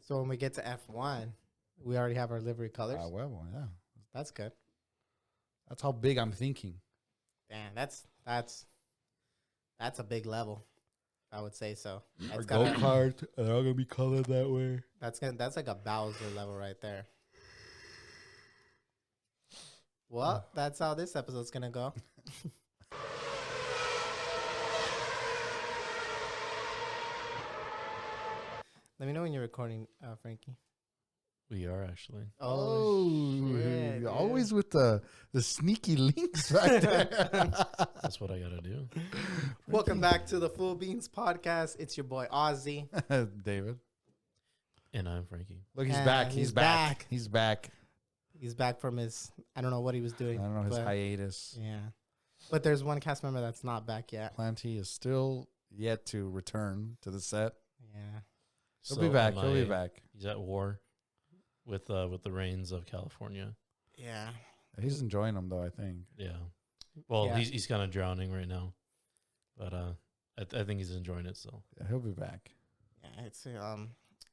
So when we get to F1, we already have our livery colors. Well, yeah. That's good. That's how big I'm thinking. Damn, that's a big level. I would say so. Our go-kart, they're all gonna be colored that way. That's like a Bowser level right there. Well, that's how this episode's gonna go. Let me know when you're recording, Frankie. We are actually. Shit, Always with the sneaky links right there. That's what I gotta do. Welcome back to the Full Beans podcast. It's your boy Ozzy. David. And I'm Frankie. Look, he's And back. he's He's back. back. He's back. He's back from his, I don't know what he was doing. I don't know, his but- hiatus. Yeah. But there's one cast member that's not back yet. Plenty is still yet to return to the set. Yeah. He'll be back. am He'll be I- back. He's at war with the rains of California. Yeah. He's enjoying them, though, I think. Yeah. Well, Yeah. he's kind of drowning right now, but I think he's enjoying it still. Yeah, he'll be back. Yeah. It's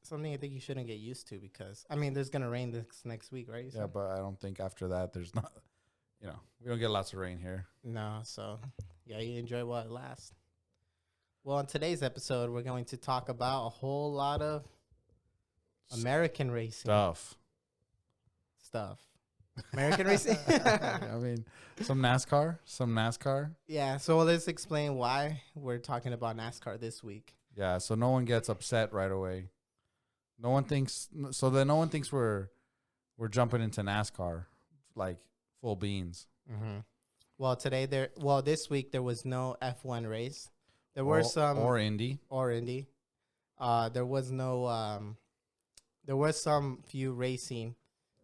something I think you shouldn't get used to because, I mean, there's going to rain this next week, right? Yeah, but I don't think after that there's not, we don't get lots of rain here. No. So, yeah, you enjoy while it lasts. Well, in today's episode, we're going to talk about a whole lot of American racing stuff. American racing? I mean, some NASCAR. Yeah, so let's explain why we're talking about NASCAR this week. Yeah, so no one gets upset right away. No one thinks we're jumping into NASCAR like full beans. Mm-hmm. Well, this week there was no F1 race. There were some or Indy. There was no there was some few racing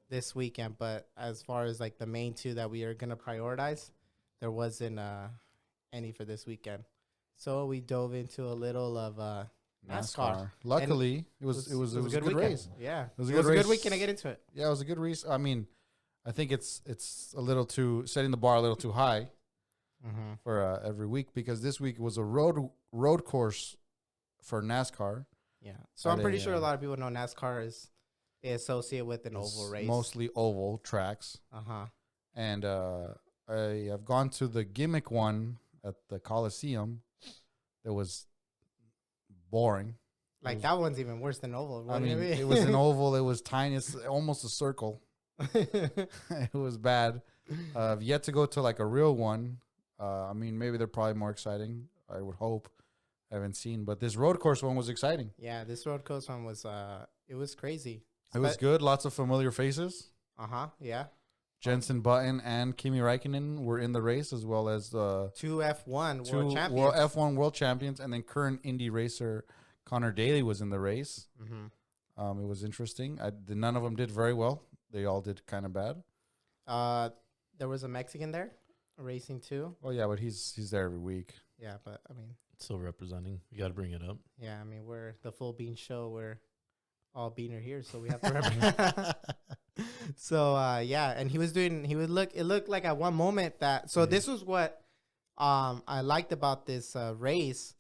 this weekend, but as far as like the main two that we are gonna prioritize, there wasn't any for this weekend. So we dove into a little of NASCAR. Luckily, it was a good weekend. race. Yeah, It was a a good good race. weekend to get into it. Yeah, it was a good race. I mean, I think it's a little too setting the bar a little too high Mm-hmm. for every week because this week was a road course for NASCAR. Yeah, so I'm pretty sure a lot of people know NASCAR is associated with an oval race. Mostly oval tracks. Uh-huh. And I have gone to the gimmick one at the Coliseum. That was boring. Like that one's even worse than oval. I mean, it was an oval. It was tiny. It's almost a circle. It was bad. I've yet to go to like a real one. I mean, maybe they're probably more exciting. I would hope. I haven't seen, but this road course one was exciting. Yeah, this road course one was it was crazy. It was good. Lots of familiar faces. Yeah. Jensen Button and Kimi Räikkönen were in the race, as well as Two F1 two world champions. F1 world champions, and then current Indy racer Connor Daly was in the race. Mm-hmm. It was interesting. None of them did very well. They all did kind of bad. There was a Mexican there racing too. Well, yeah, but he's there every week. Yeah, but I mean, Still representing. You got to bring it up. yeah, I mean, we're the Full Bean Show. We're all beaner here, so we have to represent. So yeah, and it looked like at one moment that this was what I liked about this race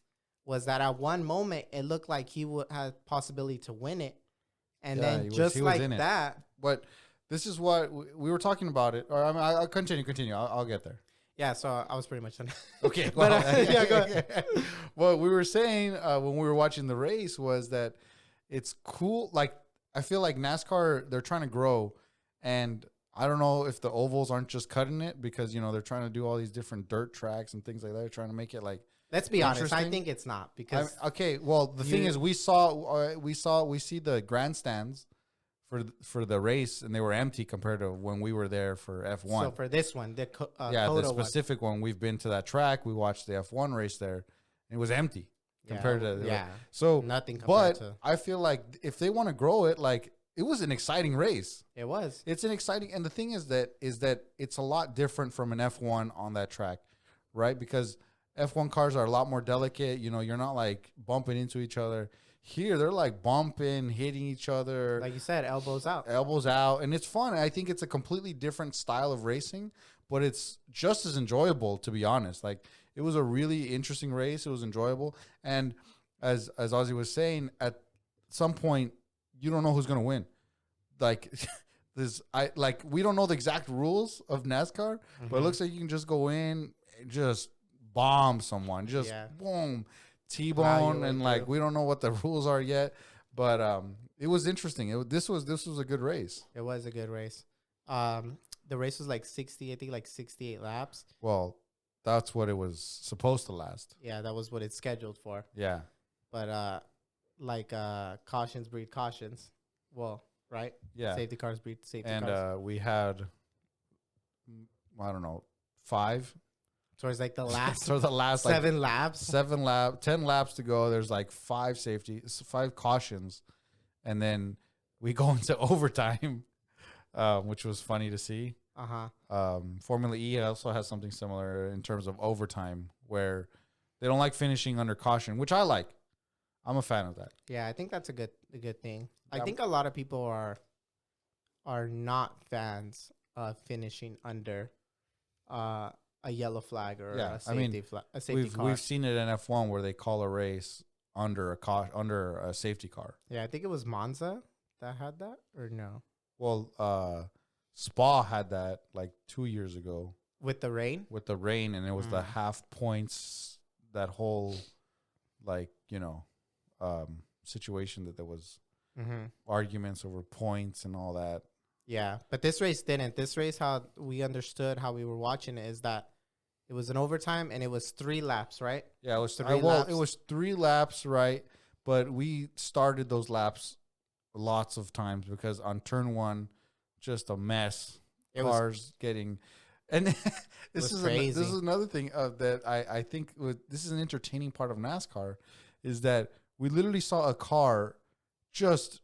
was that at one moment it looked like he would have possibility to win it, and then he just was like in it. that. But this is what we were talking about it. Or I mean, I'll continue. I'll get there. Yeah, so I was pretty much done. Okay, But, yeah, go ahead. What we were saying when we were watching the race was that it's cool. Like I feel like NASCAR, they're trying to grow, and I don't know if the ovals aren't just cutting it because they're trying to do all these different dirt tracks and things like that. They're trying to make it like. Let's be honest. I Interesting. think it's not because Okay, well the thing is we see the grandstands for the race and they were empty compared to when we were there for F1. so for this one, the the COTA specific one. We've been to that track. We watched the F1 race there, and it was empty compared to So nothing compared but to I feel like if they want to grow it, like it was an exciting race. it was. It's an exciting, and the thing is that it's a lot different from an F1 on that track, right? Because F1 cars are a lot more delicate. You're not like bumping into each other. Here, they're like bumping, hitting each other. Like you said, elbows out. And it's fun. I think it's a completely different style of racing, but it's just as enjoyable, to be honest. Like, it was a really interesting race. It was enjoyable. And as Ozzy was saying, at some point, you don't know who's gonna win. Like we don't know the exact rules of NASCAR, but it looks like you can just go in and just bomb someone, just boom, T-bone, and like we don't know what the rules are yet. But it was interesting. This was a good race. It was a good race. The race was like 68 laps. Well, that's what it was supposed to last. Yeah, that was what it's scheduled for. Yeah. But cautions breed cautions. Well, right? Yeah. Safety cars breed safety cars. And we had, I don't know, 5. Towards like the last, so the last 7 laps. 10 laps to go. There's like 5 cautions, and then we go into overtime, which was funny to see. Formula E also has something similar in terms of overtime, where they don't like finishing under caution, which I like. I'm a fan of that. Yeah, I think that's a good thing. I think a lot of people are not fans of finishing under a yellow flag or a safety a safety car. We've seen it in F1 where they call a race under a safety car. Yeah, I think it was Monza that had that, or no? Well, Spa had that like 2 years ago with the rain. And it was the half points, that whole situation that there was arguments over points and all that. Yeah, but this race didn't. This race, how we understood, how we were watching it, is that it was an overtime and it was 3 laps, right? Yeah, it was 3 laps. It was 3 laps, right? But we started those laps lots of times because on turn 1, just a mess. Cars getting, and this is another thing that I think this is an entertaining part of NASCAR, is that we literally saw a car just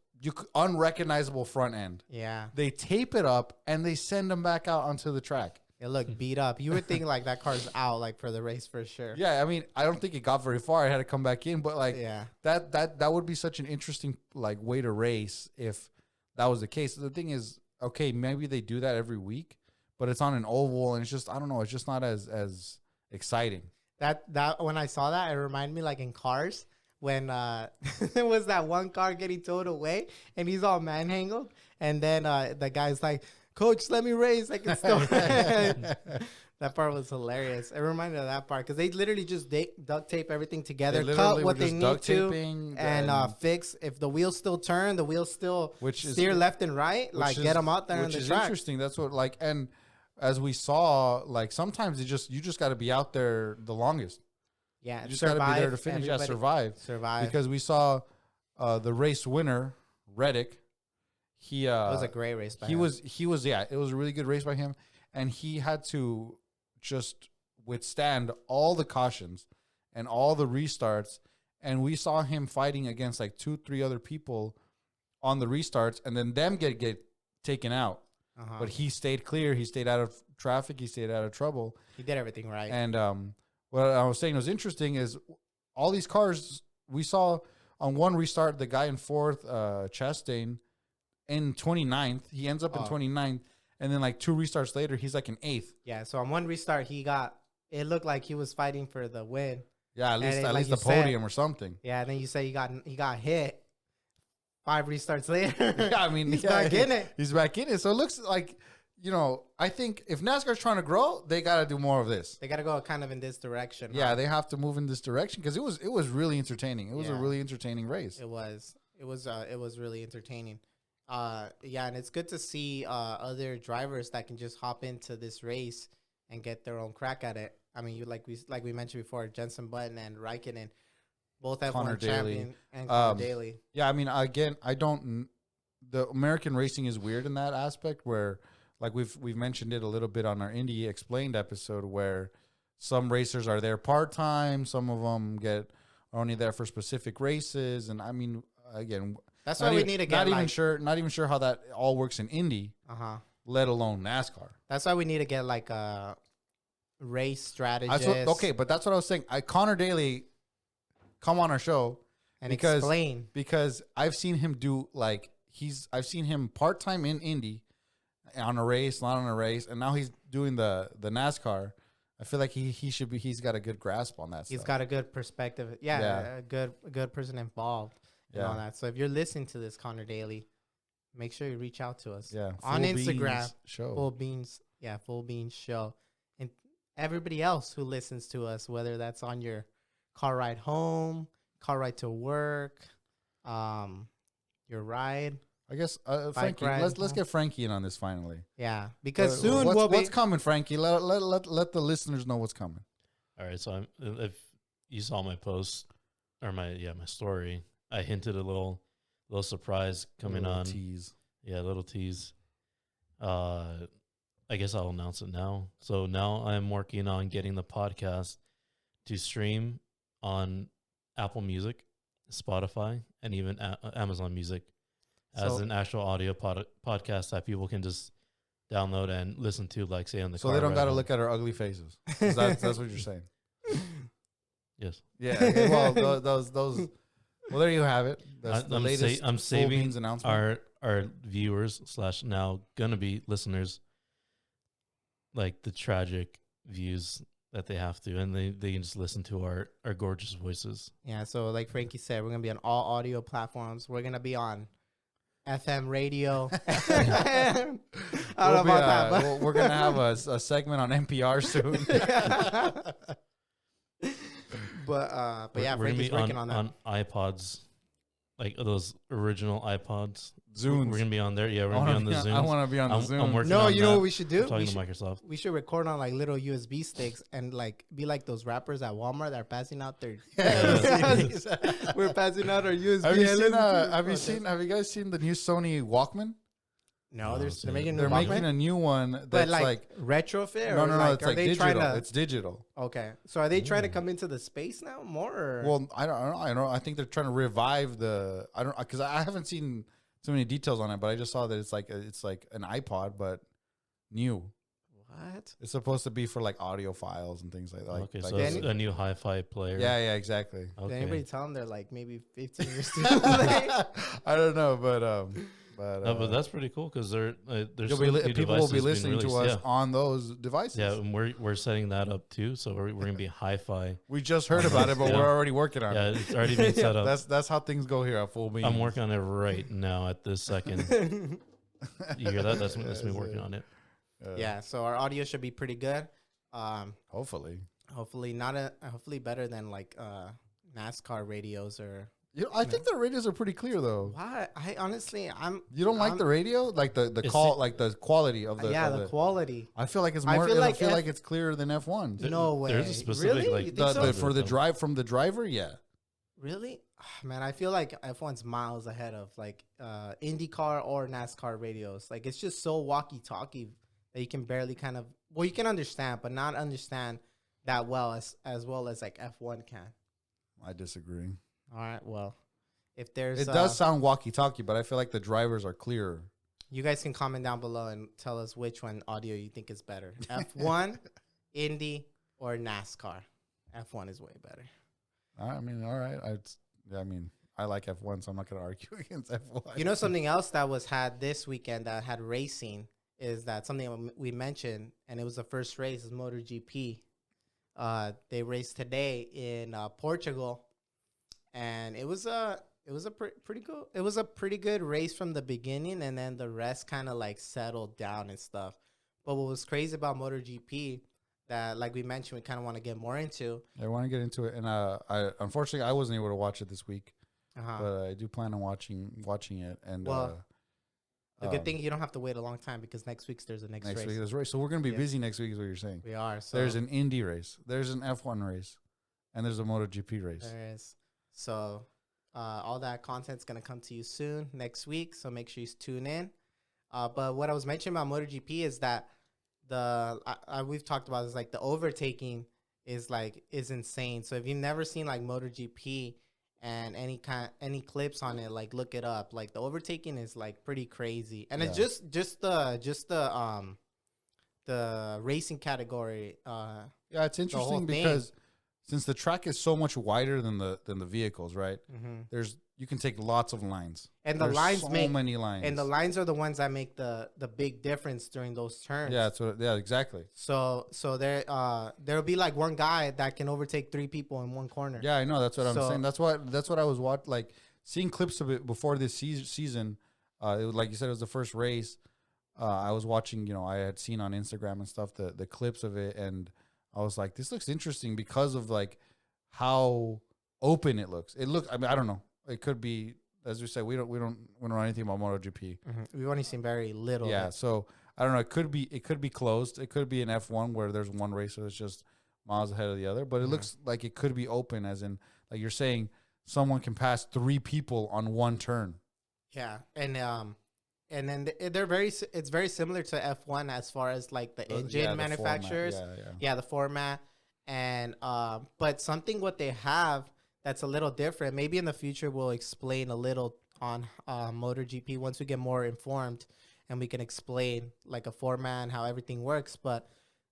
unrecognizable front end. Yeah. They tape it up and they send them back out onto the track. It looked beat up. You would think like that car's out like for the race for sure. Yeah, I mean, I don't think it got very far. I had to come back in, but like that would be such an interesting like way to race if that was the case. The thing is, okay, maybe they do that every week, but it's on an oval and it's just, I don't know, it's just not as exciting. That when I saw that, it reminded me like in Cars when there was that one car getting towed away and he's all manhandled, and then the guy's like, "Coach, let me race. I can still." That part was hilarious. It reminded me of that part because they literally just duct tape everything together, cut what they need to, and fix. If the wheels still turn, the wheels still steer left and right. Like get them out there on the track. Which is interesting. That's what like, and as we saw, like sometimes you just got to be out there the longest. Yeah, you just got to be there to finish. Yeah, survive. Because we saw the race winner, Reddick. It was a great race by him. He was it was a really good race by him, and he had to just withstand all the cautions and all the restarts, and we saw him fighting against like 2-3 other people on the restarts, and then them get taken out. But he stayed clear. He stayed out of traffic. He stayed out of trouble. He did everything right. And what I was saying was interesting is all these cars we saw on one restart, the guy in 4th, Chastain, in 29th. He ends up in 29th. And then like 2 restarts later, he's like in 8th. Yeah, so on one restart, it looked like he was fighting for the win. Yeah, at least the podium or something. Yeah, and then you say he got hit 5 restarts later. Yeah, I mean, he's back in it. He's back in it. So it looks like, I think if NASCAR's trying to grow, they got to do more of this. They got to go kind of in this direction. Yeah, they have to move in this direction because it was really entertaining. It was a really entertaining race. It was really entertaining. Yeah, and it's good to see other drivers that can just hop into this race and get their own crack at it. I mean, like we mentioned before, Jenson Button and Raikkonen, both F1 champion and Connor Daly. Yeah, I mean, again, the American racing is weird in that aspect where, like we've mentioned it a little bit on our Indy Explained episode, where some racers are there part-time, some of them are only there for specific races, and I mean, again, that's why we need to get not even sure how that all works in Indy, let alone NASCAR. That's why we need to get like a race strategist. But that's what I was saying. Connor Daly, come on our show and explain, because I've seen him do I've seen him part time in Indy on a race, not on a race, and now he's doing the NASCAR. I feel like he's got a good grasp on that. He's got a good perspective. Yeah. A good person involved. and all that. So if you're listening to this, Connor Daly, make sure you reach out to us. Yeah. On Full Instagram, Beans Show. Full Beans. Yeah, Full Beans Show. And everybody else who listens to us, whether that's on your car ride home, car ride to work, your ride. I guess Bike Frankie. ride. Let's get Frankie in on this finally. Yeah, because soon what's coming, Frankie? Let the listeners know what's coming. All right, so if you saw my post or my story, I hinted a little surprise coming on. Tease. Yeah, a little tease. I guess I'll announce it now. So now I'm working on getting the podcast to stream on Apple Music, Spotify, and even Amazon Music as an actual audio podcast that people can just download and listen to, like, say, on the car. So they don't ride got to home. look at our ugly faces. That's what you're saying. Yes. Yeah. Okay, well, those. Well, there you have it. That's the latest. I'm Full saving Beans announcement. our viewers / now gonna be listeners, like, the tragic views that they have to, and they can just listen to our gorgeous voices. Yeah, so like Frankie said, we're going to be on all audio platforms. We're going to be on FM radio. I don't know about that, but we're going to have a segment on NPR soon. but yeah, we're gonna Frankie's be working on that. on iPods, like those original iPods. Zunes. We're gonna be on there. Yeah, we're gonna be on the Zooms. I want to be on the Zoom. I'm working No, on you know that. what we should do? I'm talking We to should, Microsoft. we should record on like little USB sticks and like be like those rappers at Walmart that are passing out their. We're passing out our USB. Have you guys seen the new Sony Walkman? No, No, they're making They're a making Walkman, a new one that's but like, like retrofit. no, or it's are like they digital. trying to? It's digital. Okay, so are they trying to come into the space now more? Or? Well, I don't know. I think they're trying to revive the. I don't, because I haven't seen so many details on it, but I just saw that it's like an iPod, but new. What? It's supposed to be for like audio files and things like that. Okay, like so it's a new hi-fi player. yeah, exactly. Did Okay. anybody tell them they're like maybe 15 years too late? I don't know, but No, but that's pretty cool because there's people will be listening to us on those devices. Yeah, and we're setting that up too. So we're gonna be hi-fi. We just heard about it, but Yeah. we're already working on Yeah, it. it's already been set up. That's how things go here at Full Beans. I'm working on it right now at this second. You hear that? That's me working on it. Yeah, so our audio should be pretty good. Hopefully. Hopefully better than like NASCAR radios or. I think the radios are pretty clear though. What? I honestly, You don't like the radio, like the call, like the quality of the. the quality. I feel like it's I more. feel I like feel like it's clearer than F1s. No way. There's a specific Really? like You think so? For the drive from the driver, yeah. Really? Man, I feel like F1's miles ahead of like IndyCar or NASCAR radios. Like it's just so walkie-talkie that you can barely kind of you can understand, but not understand that well as well as like F1 can. I disagree. All right, well, if there's It does sound walkie-talkie, but I feel like the drivers are clearer. you guys can comment down below and tell us which one audio you think is better. F1, Indy, or NASCAR. F1 is way better. I mean, all right. I like F1, so I'm not going to argue against F1. You know something else that was had this weekend that had racing is that something we mentioned, and it was the first race is MotorGP. They raced today in Portugal, and it was pretty cool. It was a pretty good race from the beginning, and then the rest kind of like settled down and stuff. But what was crazy about MotoGP that, like we mentioned, we kind of want to get more into. I want to get into it, and I unfortunately I wasn't able to watch it this week, but I do plan on watching it. And the good thing you don't have to wait a long time because next week there's a next race. week there's a race, so we're gonna be busy next week, is what you're saying. We are. So There's an Indy race, there's an F1 race, and there's a MotoGP race. there is. So all that content's gonna come to you soon next week. So make sure you tune in. But what I was mentioning about MotoGP is that we've talked about is like the overtaking is insane. So if you've never seen like MotoGP and any clips on it, like look it up. Like the overtaking is like pretty crazy, and it's just the racing category. Yeah, it's interesting because since the track is so much wider than the vehicles, right? Mm-hmm. You can take lots of lines, and the There's lines so make many lines, and the lines are the ones that make the big difference during those turns. Yeah, exactly. So there'll be like one guy that can overtake three people in one corner. Yeah, I know. That's what I'm saying. That's what I was watching. Like, seeing clips of it before this season. It was, like you said, it was the first race. I was watching, I had seen on Instagram and stuff the clips of it, and I was like, this looks interesting because of like how open it looks. I mean, I don't know. It could be, as we said, we don't know anything about MotoGP. We've only seen very little. Yeah, so I don't know. It could be closed. It could be an F1 where there's one racer that's just miles ahead of the other. But it looks like it could be open, as in, like you're saying, someone can pass 3 people on one turn. Yeah, and then it's very similar to F1 as far as like the engine manufacturers. The the format. And but something what they have that's a little different. Maybe in the future we'll explain a little on MotoGP once we get more informed, and we can explain like a format and how everything works. But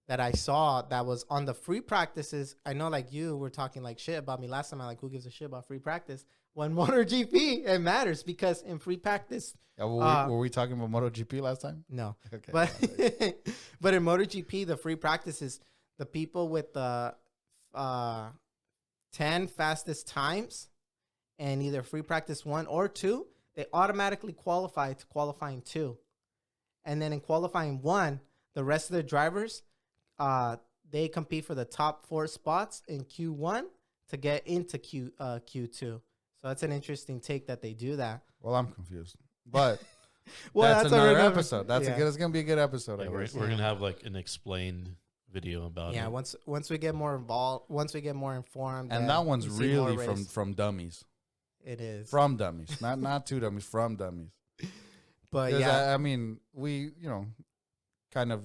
that I saw that was on the free practices. I know, like you were talking like shit about me last time. I'm like, who gives a shit about free practice? When MotoGP, it matters, because in free practice. Were we talking about MotoGP last time? No. Okay. But but in MotoGP, the free practices, the people with the 10 fastest times and either free practice 1 or 2, they automatically qualify to qualifying 2. And then in qualifying 1, the rest of the drivers, they compete for the top 4 spots in Q1 to get into Q2. So that's an interesting take that they do that. Well, I'm confused, but well, that's another episode. It's gonna be a good episode. Yeah, I guess. we're gonna have like an explained video about it. Yeah, once we get more involved, once we get more informed, and that one's really from dummies. It is from dummies, not two dummies, from dummies. But yeah, I mean, we kind of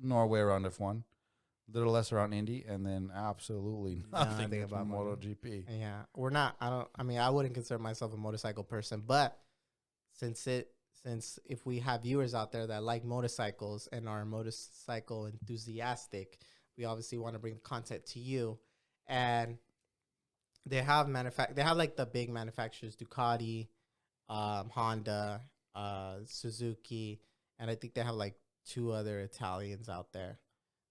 know our way around F1. A little less around Indy, and then absolutely nothing about MotoGP. Yeah, we're not. I wouldn't consider myself a motorcycle person, but since if we have viewers out there that like motorcycles and are motorcycle enthusiastic, we obviously want to bring content to you. And they have like the big manufacturers: Ducati, Honda, Suzuki, and I think they have like 2 other Italians out there.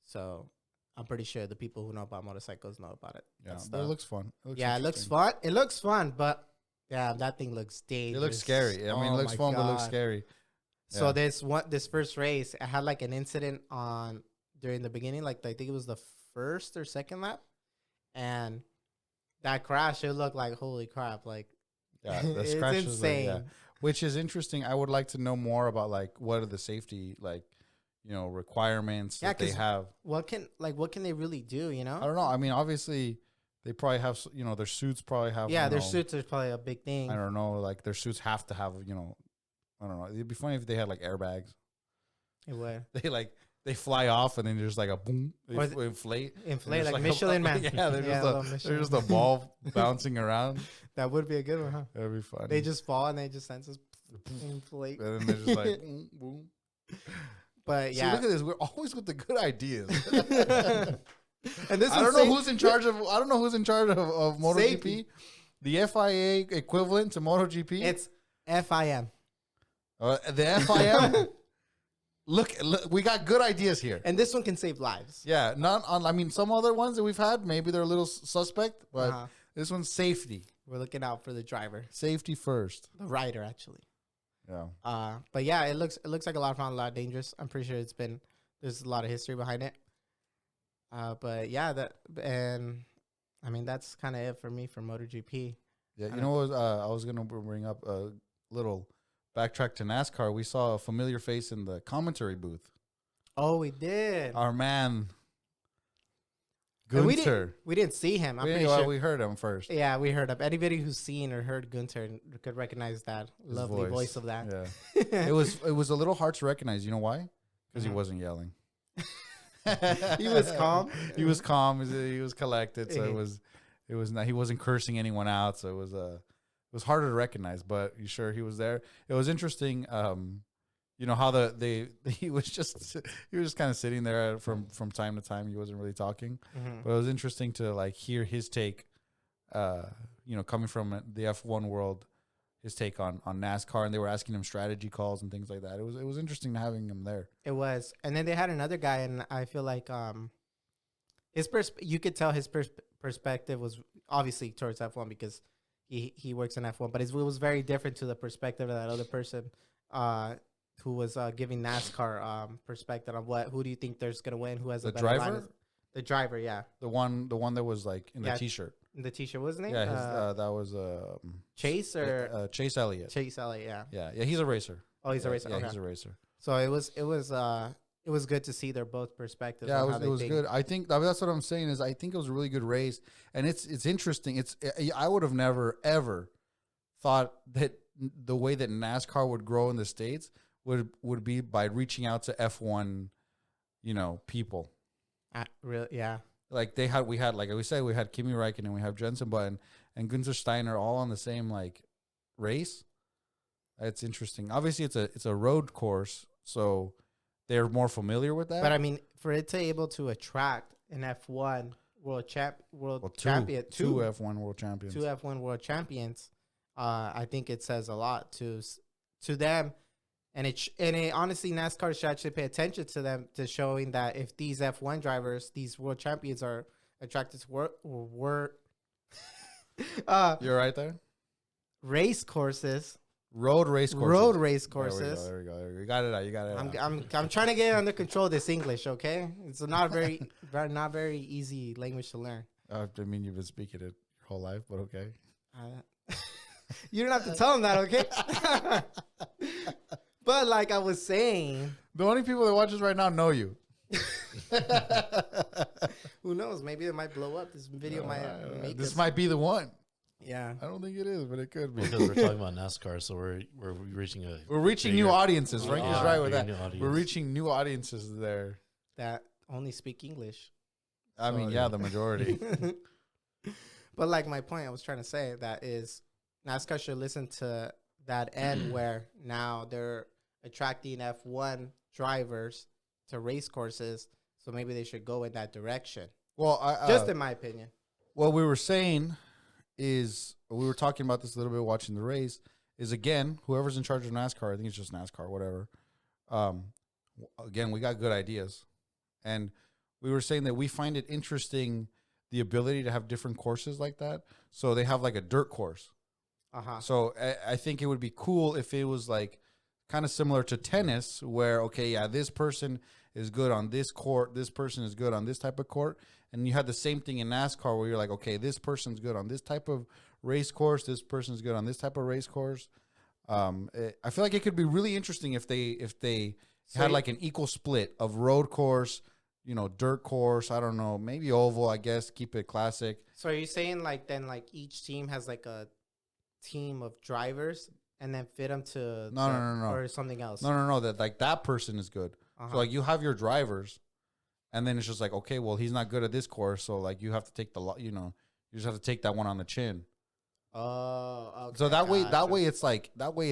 So I'm pretty sure the people who know about motorcycles know about it. Yeah, but it looks fun. It looks fun. It looks fun, but yeah, that thing looks dangerous. It looks scary. I mean, it looks fun, but it looks scary. So this first race, I had like an incident during the beginning, like I think it was the first or second lap, and that crash, it looked like holy crap, like the it's insane. Which is interesting. I would like to know more about like what are the safety requirements that they have. What can they really do? I don't know. I mean, obviously they probably have, their suits probably have. Yeah, their suits are probably a big thing. I don't know. Like their suits have to have, I don't know. It'd be funny if they had like airbags. It would. They fly off and then there's like a boom. They inflate like Michelin Man. Yeah, there's just a ball bouncing around. That would be a good one, huh? That'd be funny. They just fall and they just sense inflate. And then they're just like boom, boom. But yeah, look at this. We're always with the good ideas. And this I don't know who's in charge of MotoGP. Safety. The FIA equivalent to MotoGP. It's FIM. The FIM. Look, we got good ideas here, and this one can save lives. Yeah, some other ones that we've had, maybe they're a little suspect, but this one's safety. We're looking out for the driver. Safety first. The rider, actually. Yeah. But yeah, it looks like a lot of fun, a lot dangerous. I'm pretty sure there's a lot of history behind it. But yeah, that's kind of it for me for MotoGP. Yeah, I was gonna bring up a little backtrack to NASCAR. We saw a familiar face in the commentary booth. Oh, we did. Our man, Gunther. We didn't see him. I'm pretty sure we heard him first. Yeah, we heard him. Anybody who's seen or heard Gunther could recognize that lovely voice of that. Yeah, it was a little hard to recognize. You know why? Because he wasn't yelling. He was calm. He was calm. He was collected. So it was not. He wasn't cursing anyone out. So it was harder to recognize. But you sure he was there? It was interesting. How he was just kind of sitting there from time to time. He wasn't really talking. But it was interesting to like hear his take. Coming from the F1 world, his take on NASCAR, and they were asking him strategy calls and things like that. It was interesting having him there. It was, and then they had another guy, and I feel like you could tell his perspective was obviously towards F1 because he works in F1, but it was very different to the perspective of that other person who was giving NASCAR perspective on who do you think there's gonna win, who has The a better line driver? of- the driver, yeah, The one that was like in Yeah. the T-shirt. the T-shirt, wasn't it? Yeah, that was Chase or Chase Elliott. Chase Elliott, yeah. Yeah, he's a racer. Oh, he's a Yeah, racer. Yeah, Okay. he's a racer. So it was good to see their both perspectives. Yeah, on it how was, they it was think. good. I think that's what I'm saying is I think it was a really good race, and it's interesting. I would have never ever thought that the way that NASCAR would grow in the States would be by reaching out to F1, people. Really, yeah. Like we had like we said, we had Kimi Räikkönen, we have Jensen Button and Gunther Steiner all on the same like race. It's interesting. Obviously, it's a road course, so they're more familiar with that. But I mean, for it to able to attract an F1 champion, two F1 world champions. two F1 world champions, I think it says a lot to them, and it honestly NASCAR should actually pay attention to them, to showing that if these F1 drivers, these world champions, are attracted to You're right there. race courses, Road race courses. road race There we courses. go. There we go. You got it out. You got it out. I'm trying to get under control of this English, okay? It's not not very easy language to learn. I mean, you've been speaking it your whole life, but okay. You don't have to tell them that, okay? But like I was saying, The only people that watch us right now know you. who knows? Maybe it might blow up. This video might make This us- might be the one. Yeah. I don't think it is, but it could be. Because we're talking about NASCAR, so we're reaching We're reaching new bigger- audiences. Frankie's Yeah, right with bigger that. new audience. We're reaching new audiences there. That only speak English. I mean, So, yeah, the majority. But like my point I was trying to say, that is NASCAR should listen to that end where now they're attracting F1 drivers to race courses. So maybe they should go in that direction. Well, Just in my opinion. what we were saying is we were talking about this a little bit watching the race. Is again, whoever's in charge of NASCAR, I think it's just NASCAR, whatever. Again, we got good ideas, and we were saying that we find it interesting the ability to have different courses like that. So they have like a dirt course. Uh-huh. So I think it would be cool if it was like kind of similar to tennis, where okay, yeah, this person is good on this court, this person is good on this type of court, and you had the same thing in NASCAR where you're like, okay, this person's good on this type of race course, this person's good on this type of race course. I feel like it could be really interesting if they had like an equal split of road course, dirt course. I don't know, maybe oval. I guess keep it classic. So are you saying like then like each team has like a team of drivers and then fit them to No. or something else? No. That like that person is good. Uh-huh. So like you have your drivers, and then it's just like, okay, well, he's not good at this course, so like you have to take you just have to take that one on the chin. Oh, okay. So that gotcha. way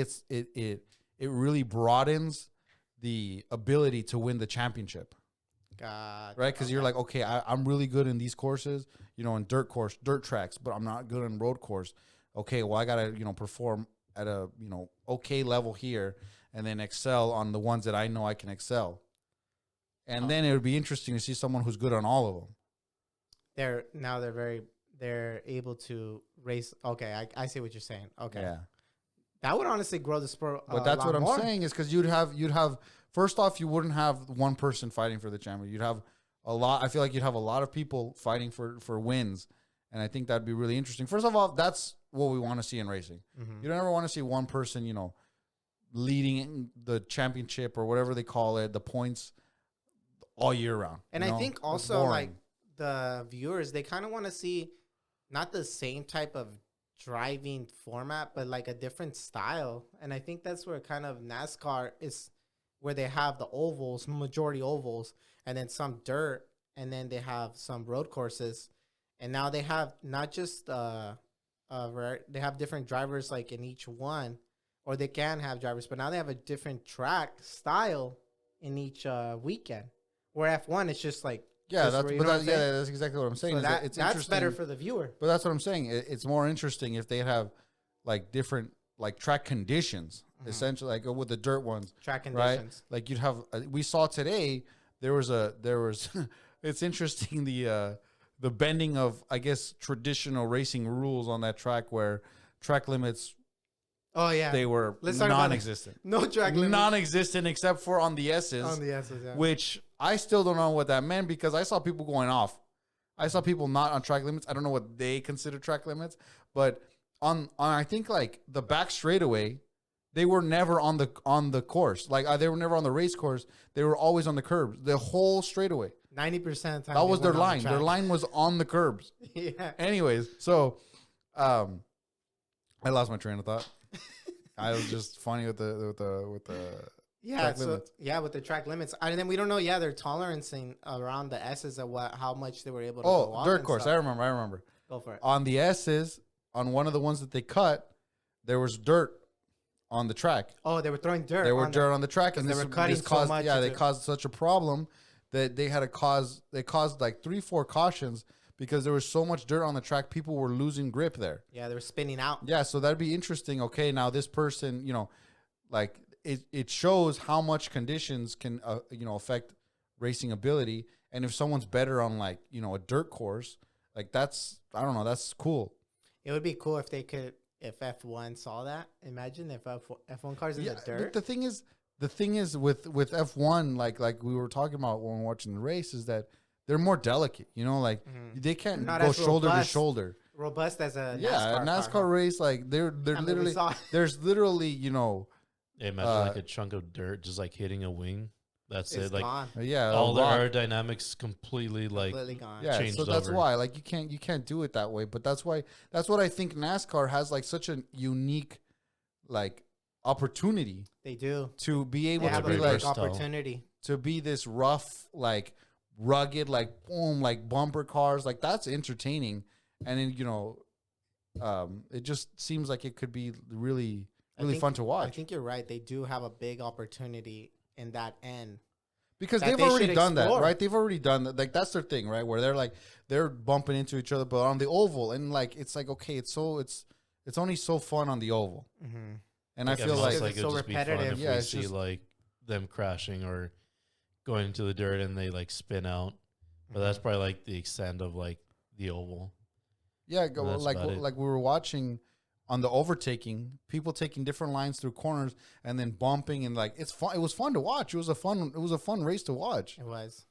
it really broadens the ability to win the championship, Gotcha. right? Because you're like, okay, I'm really good in these courses, in dirt tracks, but I'm not good in road course. Okay, well, I gotta perform at a okay level here, and then excel on the ones that I know I can excel. And then it would be interesting to see someone who's good on all of them. They're able to race. Okay, I see what you're saying. Okay, Yeah. that would honestly grow the sport. But that's what I'm more. saying is because you'd have first off, you wouldn't have one person fighting for the champion. You'd have a lot. I feel like you'd have a lot of people fighting for wins, and I think that'd be really interesting. First of all, that's what we want to see in racing. Mhm. You don't ever want to see one person, leading the championship or whatever they call it, the points all year round. And I think also like the viewers, they kind of want to see not the same type of driving format, but like a different style. And I think that's where kind of NASCAR is, where they have the ovals, majority ovals, and then some dirt, and then they have some road courses. And now they have not just they have different drivers like in each one, or they can have drivers, but now they have a different track style in each weekend. Where F1 is just like, yeah, that's that's exactly what I'm saying. so is that, it's that's interesting. better for the viewer. But that's what I'm saying. It's more interesting if they have like different like track conditions, essentially, like with the dirt ones, Track right? conditions. Like you'd have. We saw today there was. It's interesting the bending of, I guess, traditional racing rules on that track where track limits, Oh yeah. they were Let's talk about it. non-existent. No track limit Non-existent except for on the S's, on the S's. Yeah. which I still don't know what that meant because I saw people going off. I saw people not on track limits. I don't know what they consider track limits, but on I think like the back straightaway, they were never on the course. Like they were never on the race course. They were always on the curbs. The whole straightaway. 90% of the time. That was they their went on line. the Their track. line was on the curbs. Yeah. Anyways, so I lost my train of thought. I was just funny with the Yeah, track so limits. yeah, with the track limits, and then we don't know. Yeah, they're tolerancing around the S's of how much they were able to go Oh, off dirt and course. stuff. I remember. Go for it. On the S's, on one of the ones that they cut, there was dirt on the track. Oh, they were throwing dirt. There were on dirt on the track, 'cause and they this were cutting this so caused much they into- caused such a problem that they had to cause they caused like 3-4 cautions because there was so much dirt on the track. People were losing grip there. Yeah, they were spinning out. Yeah, so that'd be interesting. Okay, now this person, like it shows how much conditions can affect racing ability, and if someone's better on like a dirt course, like that's that's cool. It would be cool if they could, if F1 saw that. Imagine if F1 cars in the But dirt. the thing is with F1, like we were talking about when we were watching the race, is that they're more delicate. Like they can't Not go as shoulder robust. to shoulder. Robust as a Yeah, NASCAR, a NASCAR car. race, like they're I mean, we literally saw- there's literally Yeah, imagine like a chunk of dirt just like hitting a wing. That's It's it. Like gone. all the rock. aerodynamics completely like Completely gone. Yeah, changed so that's over. why like you can't do it that way. But that's what I think NASCAR has like such a unique like opportunity They do. to be They able to have a be very like big versatile. opportunity. to be this rough, like rugged, like boom, like bumper cars. Like that's entertaining, and then it just seems like it could be really I think- fun to I watch think you're right. They do have a big opportunity in that end. because that they've they already should done that, explore. right? They've already done that. Like that's their thing, right? Where they're bumping into each other, but on the oval, and like it's like okay, it's only so fun on the oval, Mm-hmm. and I Yeah, feel it's like just it's it'd so just be fun repetitive. if Yeah, we it's see just- like them crashing or going into the dirt and they like spin out. But that's probably like the extent of like the oval. yeah, That's like about it. we were watching on the overtaking, people taking different lines through corners and then bumping and like it's fun. It was fun to watch. It was a fun race to watch. It was.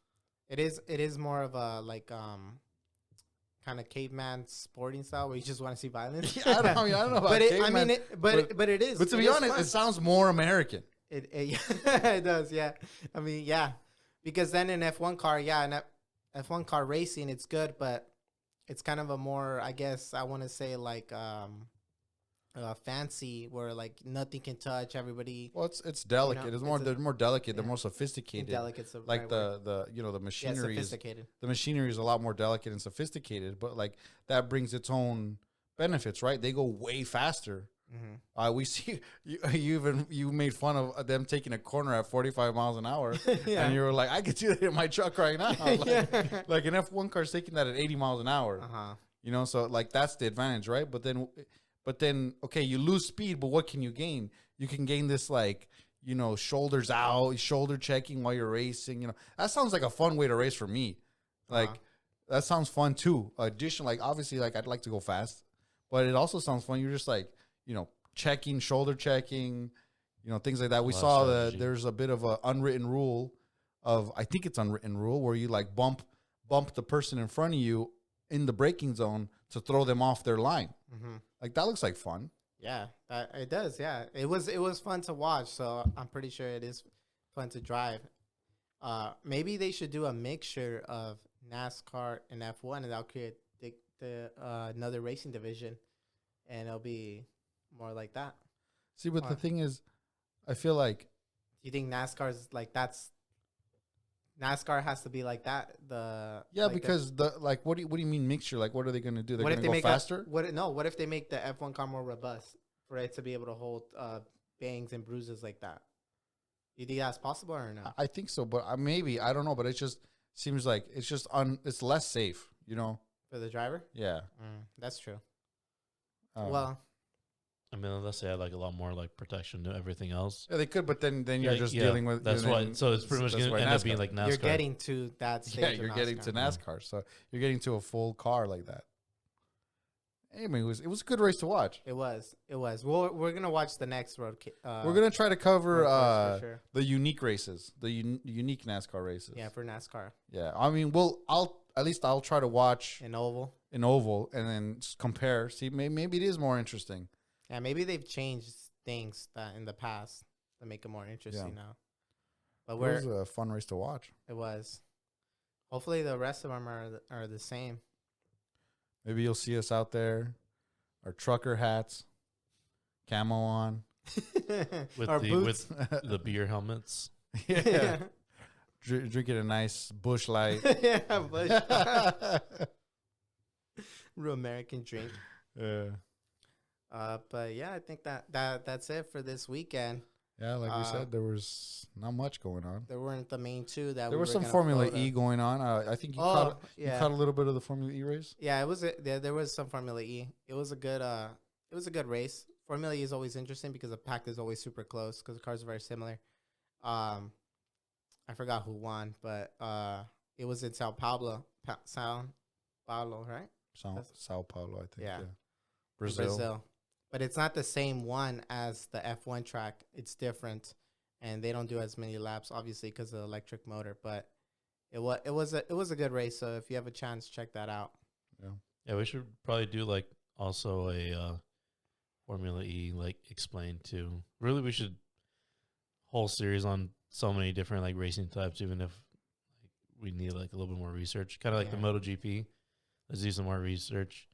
It is more of a like kind of caveman sporting style where you just want to see violence. I don't know about but it, I caveman, mean, but it is. but to it be is honest, fun. it sounds more American. It it does, yeah. I mean, yeah, because then in F1 car, yeah, in F1 car racing, it's good, but it's kind of a more, I guess, I want to say like fancy, where like nothing can touch everybody. Well, it's delicate. it's They're more delicate. They're yeah. more sophisticated. Delicate's the Like right word. the the Yeah, machinery is sophisticated. the machinery is a lot more delicate and sophisticated, but like that brings its own benefits, right? They go way faster. Mm-hmm. We see you made fun of them taking a corner at 45 miles an hour, Yeah. and you were like, I could do that in my truck right now. Like, Yeah. like an F1 car's taking that at 80 miles an hour. Uh-huh. So like that's the advantage, right? But then okay, you lose speed, but what can you gain? You can gain this like shoulders out, shoulder checking while you're racing. That sounds like a fun way to race for me. Like that sounds fun too. Like obviously, like I'd like to go fast, but it also sounds fun. You're just like checking, shoulder checking, things like that. We Lot of saw that strategy. there's a bit of an unwritten rule I think it's unwritten rule where you like bump the person in front of you in the braking zone to throw them off their line. Mm-hmm. Like that looks like fun. Yeah, it does. Yeah, it was fun to watch. So I'm pretty sure it is fun to drive. Maybe they should do a mixture of NASCAR and F1, and that'll create the another racing division, and it'll be more like that. See, but the Why? thing is, I feel like Do you think NASCAR's like NASCAR has to be like that? because what do you mean mixture? Like what are they going to do? They're what going if to they go make faster? what if they make the F1 car more robust for it to be able to hold bangs and bruises like that? You think that's possible or no? I think so, but maybe I don't know. But it just seems like it's less safe. For the driver? Yeah. That's true. Um, Well, I mean, unless they had like a lot more like protection to everything else. yeah, they could, but then you're Yeah, just yeah, dealing with that's why. So it's pretty much that's going why to end up NASCAR. being like NASCAR. you're getting to that stage. Yeah, of you're getting to NASCAR. NASCAR, so you're getting to a full car like that. Anyway, it was a good race to watch. It was. We're gonna watch the next road. We're gonna try to cover road course for sure. the unique races, the unique NASCAR races. Yeah, for NASCAR. Yeah. I mean, I'll try to watch An oval. an oval and then compare. See, maybe it is more interesting. Yeah, maybe they've changed things that in the past that make it more interesting now. But It was a fun race to watch. it was. Hopefully, the rest of them are the same. Maybe you'll see us out there, our trucker hats, camo on. with Our the boots. with the beer helmets. Yeah. Drinking a nice Bush Light. Yeah, real American drink. Yeah. But yeah, I think that's it for this weekend. Yeah, like we said, there was not much going on. There weren't the main two that There we was were some gonna Formula photo. E going on. I think you Yeah. caught a little bit of the Formula E race. Yeah, it was. There was some Formula E. It was a good. It was a good race. Formula E is always interesting because the pack is always super close because the cars are very similar. I forgot who won, but it was in Sao Paulo, right? Sao Paulo, I think. Yeah. Brazil. But it's not the same one as the F1 track. It's different, and they don't do as many laps, obviously, because of the electric motor. But it was a good race. So if you have a chance, check that out. Yeah, we should probably do like also a Formula E like explained too. Really, we should whole series on so many different like racing types, even if like, we need like a little bit more research. Kind of like the MotoGP. Let's do some more research.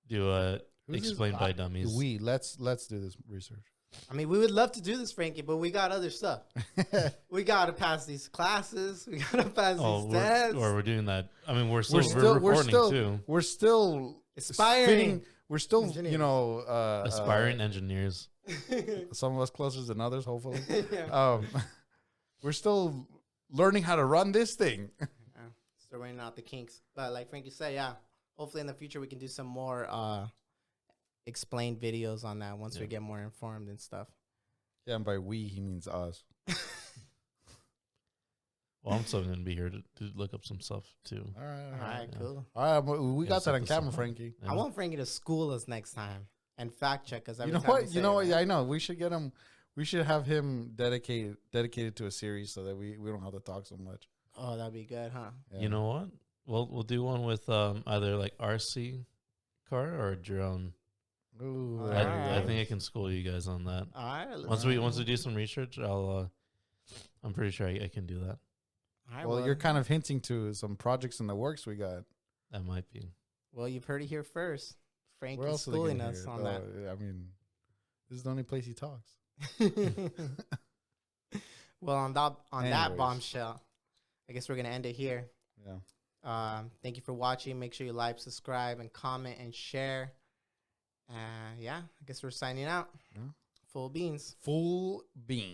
Do a explained by dummies. Let's do this research. I mean, we would love to do this, Frankie, but we got other stuff. We got to pass these classes. We got to pass these tests. We're doing that. I mean, we're recording too. We're still Aspiring. We're still, Engineers. Aspiring engineers. Some of us closer than others, hopefully. Yeah. We're still learning how to run this thing. Still running out the kinks. But like Frankie said, yeah, hopefully in the future we can do some more explained videos on that once we get more informed and stuff. Yeah, and by we, he means us. Well, I'm still going to be here to look up some stuff too. All Right, cool. All right, we got that on camera, Frankie. Yeah. I want Frankie to school us next time and fact check us. You know what? Yeah, I know. We should get him. We should have him dedicated to a series so that we don't have to talk so much. Oh, that'd be good, huh? Yeah. You know what? We'll do one with either like RC car or drone. Ooh, All I right. think I can school you guys on that. All right. Once we do some research, I'm pretty sure I can do that. All right, Well, you're kind of hinting to some projects in the works we got. That might be. Well, you've heard it here first. Where Frankie's else are they schooling gonna us hear it? on that. I mean, this is the only place he talks. Well, on that Anyways. bombshell, I guess we're gonna end it here. Yeah. Thank you for watching. Make sure you like, subscribe, and comment and share. Yeah, I guess we're signing out. Yeah. Full beans. Full bean.